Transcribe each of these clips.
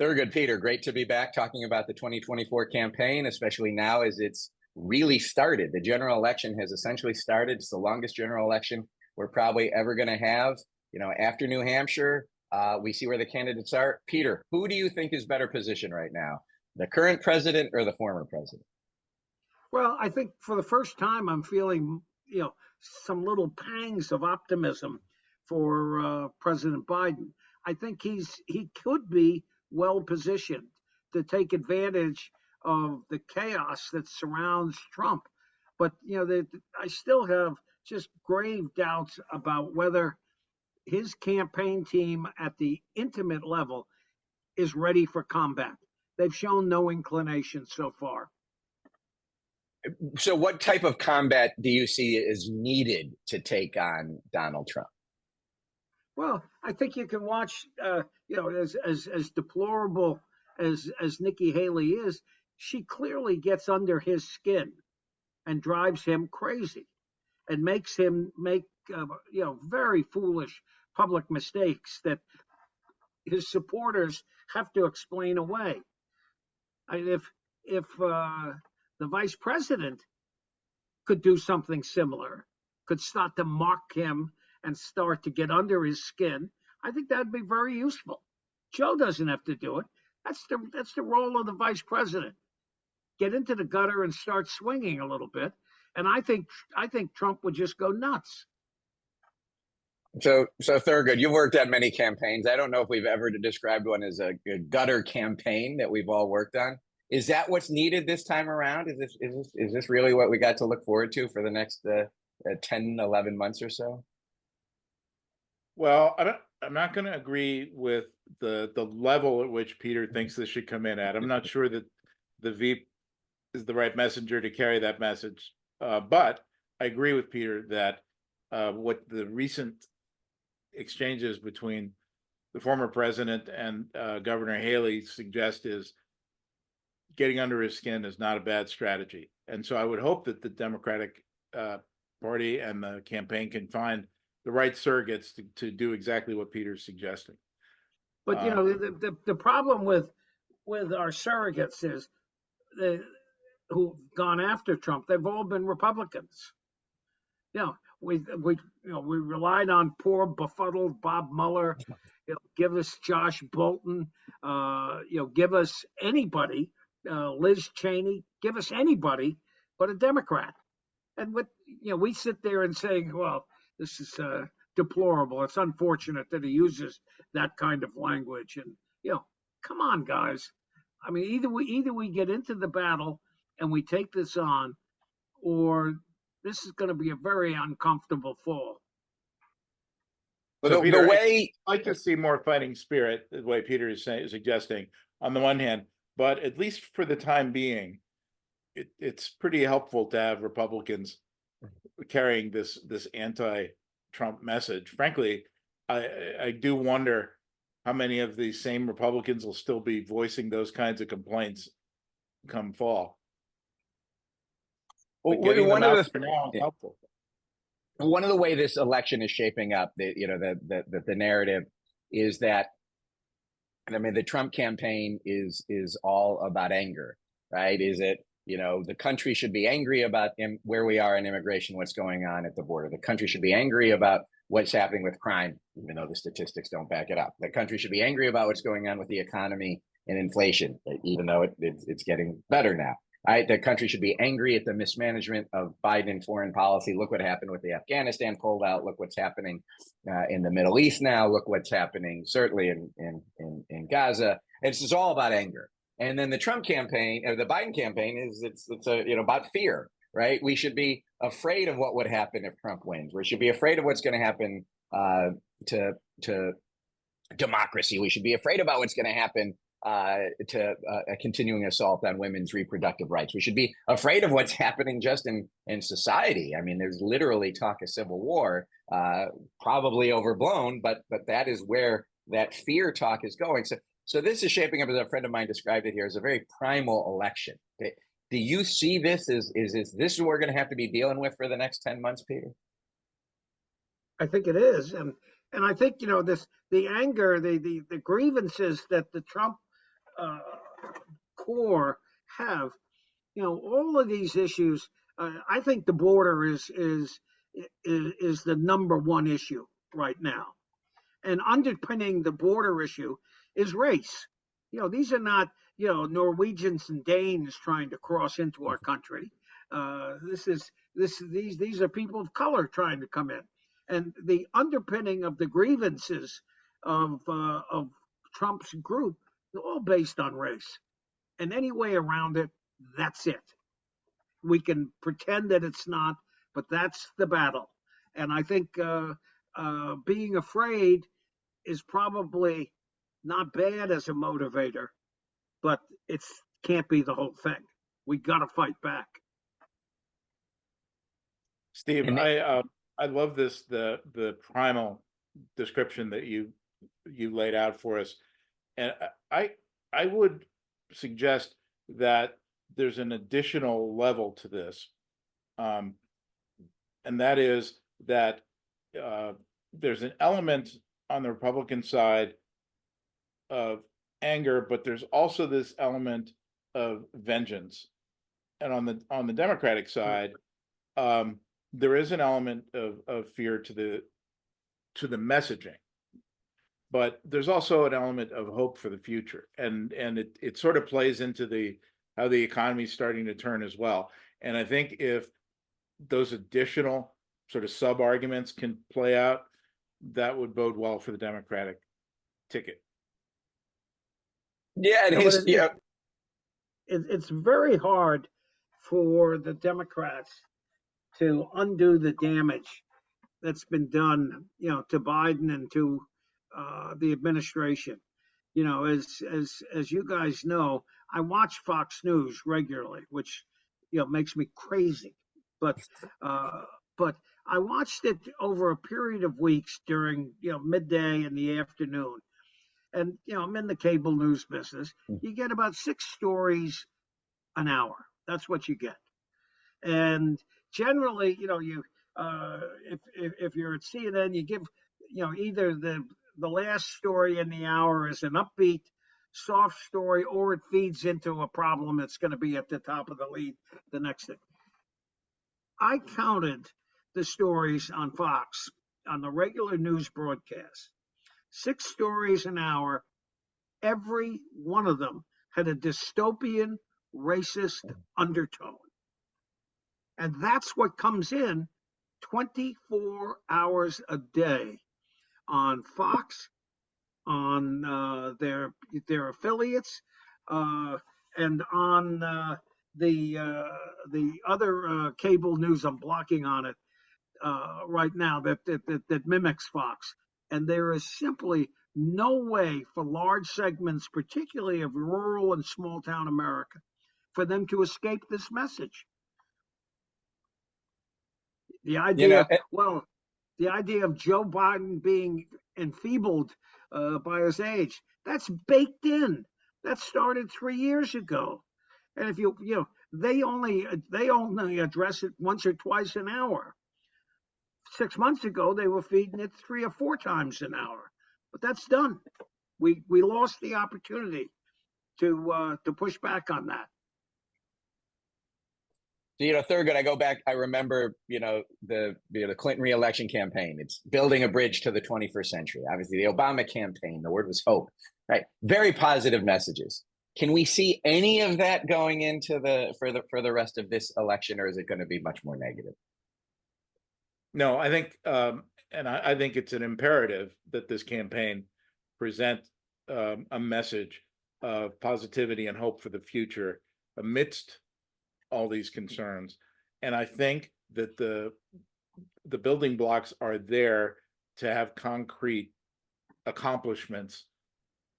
Thurgood, Peter, great to be back talking about the 2024 campaign, especially now as it's really started. The general election has essentially started. It's the longest general election we're probably ever going to have. After New Hampshire, we see where the candidates are. Peter, who do you think is better positioned right now, the current president or the former president? Well, I think for the first time, I'm feeling, some little pangs of optimism for President Biden. I think he could be well positioned to take advantage of the chaos that surrounds Trump. But I still have just grave doubts about whether his campaign team at the intimate level is ready for combat. They've shown no inclination so far. So what type of combat do you see is needed to take on Donald Trump? Well, I think you can watch, as deplorable as Nikki Haley is, she clearly gets under his skin and drives him crazy and makes him make, very foolish public mistakes that his supporters have to explain away. If the vice president could do something similar, could start to mock him and start to get under his skin, I think that'd be very useful. Joe doesn't have to do it. That's the role of the vice president. Get into the gutter and start swinging a little bit, and I think Trump would just go nuts. So Thurgood, you've worked on many campaigns. I don't know if we've ever described one as a gutter campaign that we've all worked on. Is that what's needed this time around? Is this really what we got to look forward to for the next 10, 11 months or so? Well, I'm not going to agree with the level at which Peter thinks this should come in at. I'm not sure that the Veep is the right messenger to carry that message. But I agree with Peter that what the recent exchanges between the former president and Governor Haley suggest is getting under his skin is not a bad strategy. And so I would hope that the Democratic Party and the campaign can find the right surrogates to do exactly what Peter's suggesting. But the problem with our surrogates is who've gone after Trump, they've all been Republicans. We relied on poor befuddled Bob Mueller. Give us Josh Bolton. Give us anybody, Liz Cheney. Give us anybody but a Democrat. And we sit there and say, well, this is deplorable. It's unfortunate that he uses that kind of language. And come on, guys. I mean, either we get into the battle and we take this on, or this is going to be a very uncomfortable fall. But so Peter, I'd like to see more fighting spirit, the way Peter is suggesting, on the one hand, but at least for the time being, it's pretty helpful to have Republicans carrying this anti-Trump message. Frankly, I do wonder how many of these same Republicans will still be voicing those kinds of complaints come fall. Well, one of the way this election is shaping up, the narrative is that, the Trump campaign is all about anger, right? Is it, the country should be angry about where we are in immigration, what's going on at the border. The country should be angry about what's happening with crime, even though the statistics don't back it up. The country should be angry about what's going on with the economy and inflation, even though it's getting better now. Right? The country should be angry at the mismanagement of Biden foreign policy. Look what happened with the Afghanistan pullout. Look what's happening in the Middle East now. Look what's happening certainly in Gaza. This is all about anger. And then the Trump campaign, or the Biden campaign, it's about fear, right? We should be afraid of what would happen if Trump wins. We should be afraid of what's going to happen to democracy. We should be afraid about what's going to happen to a continuing assault on women's reproductive rights. We should be afraid of what's happening just in society. There's literally talk of civil war, probably overblown, but that is where that fear talk is going. So this is shaping up, as a friend of mine described it here, as a very primal election. Do you see this is this what we're going to have to be dealing with for the next 10 months, Peter? I think it is, and I think the anger, the grievances that the Trump core have, all of these issues. I think the border is the number one issue right now, and underpinning the border issue is race. These are not Norwegians and Danes trying to cross into our country. These are people of color trying to come in, and the underpinning of the grievances of Trump's group is all based on race. And any way around it, that's it. We can pretend that it's not, but that's the battle. And I think being afraid is probably not bad as a motivator, but it can't be the whole thing. We got to fight back. Steve, And I love the primal description that you laid out for us, and I would suggest that there's an additional level to this, and that is that there's an element on the Republican side of anger, but there's also this element of vengeance, and on the Democratic side, there is an element of fear to the messaging, but there's also an element of hope for the future, and it sort of plays into how the economy is starting to turn as well. And I think if those additional sort of sub arguments can play out, that would bode well for the Democratic ticket. yeah, It's very hard for the Democrats to undo the damage that's been done, to Biden and to the administration. As you guys know, I watch Fox News regularly, which makes me crazy. But I watched it over a period of weeks during midday and the afternoon, and I'm in the cable news business. You get about 6 stories an hour. That's what you get. And generally, if you're at CNN, you give either the last story in the hour is an upbeat, soft story, or it feeds into a problem that's going to be at the top of the lead the next thing. I counted the stories on Fox on the regular news broadcast. 6 stories an hour. Every one of them had a dystopian, racist undertone. And that's what comes in 24 hours a day on Fox, on their affiliates, and on the other cable news. I'm blocking on it right now that mimics Fox. And there is simply no way for large segments, particularly of rural and small town America, for them to escape this message. The idea, the idea of Joe Biden being enfeebled by his age, that's baked in. That started 3 years ago. And if they only address it once or twice an hour. 6 months ago, they were feeding it 3 or 4 times an hour. But that's done. We lost the opportunity to push back on that. Thurgood, I go back. I remember, the Clinton reelection campaign. It's building a bridge to the 21st century. Obviously, the Obama campaign. The word was hope. Right. Very positive messages. Can we see any of that going into for the rest of this election, or is it going to be much more negative? No, I think, and I think it's an imperative that this campaign present a message of positivity and hope for the future amidst all these concerns. And I think that the building blocks are there to have concrete accomplishments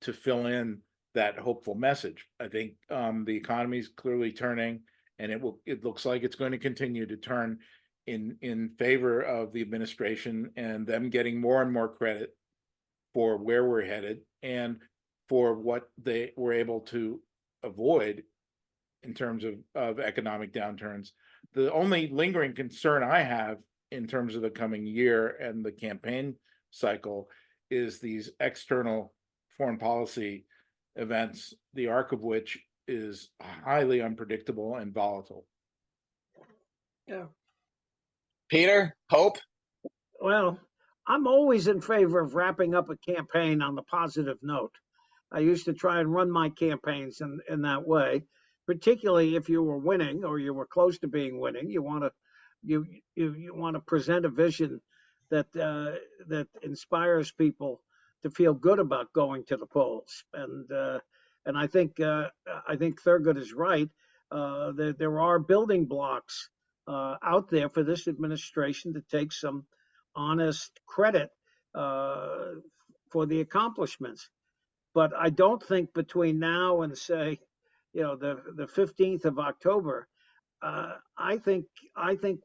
to fill in that hopeful message. I think the economy is clearly turning, and it looks like it's going to continue to turn in favor of the administration and them getting more and more credit for where we're headed and for what they were able to avoid in terms of economic downturns. The only lingering concern I have in terms of the coming year and the campaign cycle is these external foreign policy events, the arc of which is highly unpredictable and volatile. Yeah. Peter, hope? Well, I'm always in favor of wrapping up a campaign on the positive note. I used to try and run my campaigns in that way, particularly if you were winning or you were close to being winning. You want to present a vision that that inspires people to feel good about going to the polls. And I think Thurgood is right. There are building blocks out there for this administration to take some honest credit for the accomplishments. But I don't think between now and say, the 15th of October, I think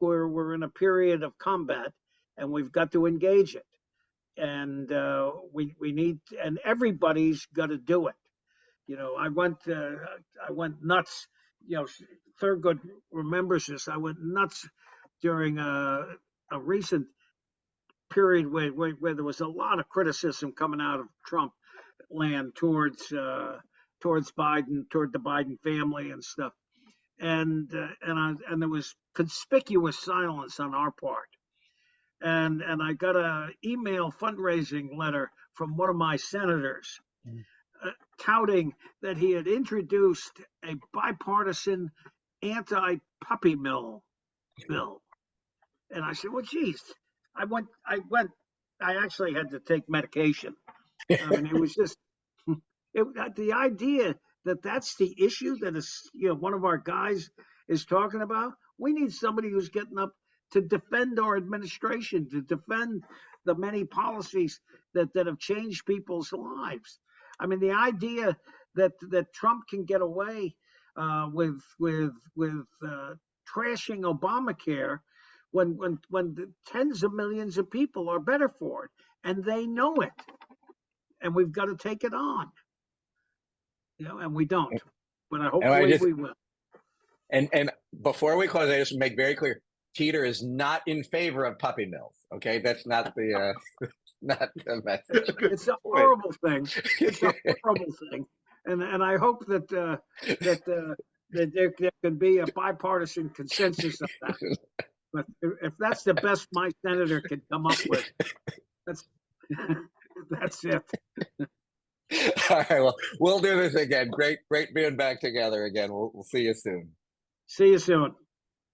we're in a period of combat, and we've got to engage it. And we need, and everybody's got to do it. I went nuts. Thurgood remembers this. I went nuts during a recent period where there was a lot of criticism coming out of Trump land towards Biden, toward the Biden family and stuff, and there was conspicuous silence on our part, and I got a email fundraising letter from one of my senators touting that he had introduced a bipartisan anti-puppy mill bill, and I said, well, geez, I actually had to take medication. I mean, it was just the idea that that's the issue that is, one of our guys is talking about. We need somebody who's getting up to defend our administration, to defend the many policies that have changed people's lives. I mean, the idea that Trump can get away with trashing Obamacare when the tens of millions of people are better for it, and they know it, and we've got to take it on. And we don't, but hopefully we will. And before we close, I just make very clear: Peter is not in favor of puppy mills. Okay, that's not the not the message. It's a horrible thing. It's a horrible thing, and I hope that that there can be a bipartisan consensus on that. But if that's the best my senator can come up with, that's it. All right, well, we'll do this again. Great being back together again. We'll see you soon. See you soon.